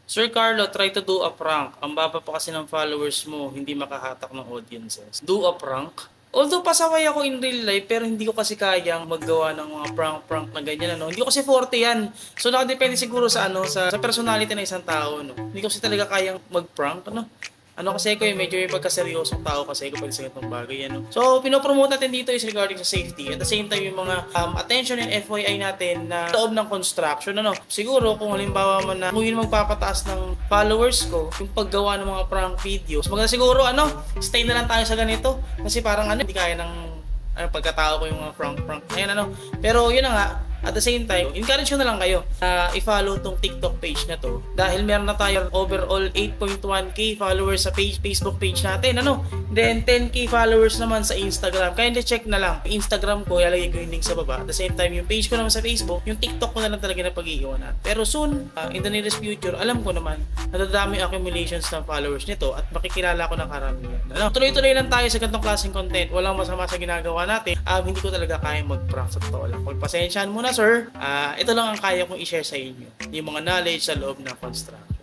Sir Carlo, try to do a prank. Ang baba pa kasi ng followers mo, hindi makahatak ng audiences. Do a prank? Although pasaway ako in real life, pero hindi ko kasi kayang maggawa ng mga prank na ganyan, ano. Hindi ko kasi forte yan. So nakadepende siguro sa sa personality ng isang tao, no. Hindi ko kasi talaga kayang mag-prank, ano. Ano kasi ko medyo may pagkaseryosong tao kasi ko pag sa ganitong bagay, ano. So, pinopromote natin dito is regarding sa safety. At the same time, yung mga attention and FYI natin na loob ng construction, ano. Siguro, kung halimbawa man na kung yun magpapataas ng followers ko, yung paggawa ng mga prank videos, maganda siguro, stay na lang tayo sa ganito. Kasi parang, hindi kaya ng pagkatao ko yung mga prank. Ayan, ano. Pero, yun na nga, at the same time, encourage ko na lang kayo na i-follow tong TikTok page na to dahil meron na tayo overall 8.1k followers sa Facebook page natin, ano? Then 10k followers naman sa Instagram. Kaya check na lang. Instagram ko, ilalagay ko yung link sa baba. At the same time, yung page ko naman sa Facebook, yung TikTok ko na lang talaga na pag-iiwanan. Pero soon, in the nearest future, alam ko naman, nadadami accumulations ng followers nito at makikilala ko ng karamihan. Ano? Tuloy-tuloy lang tayo sa ganitong klaseng content. Walang masama sa ginagawa natin. Hindi ko talaga kaya mag-prank sa totoo lang. Pagpasensyaan muna, sir. Ito lang ang kaya kong i-share sa inyo. Yung mga knowledge sa loob ng construction.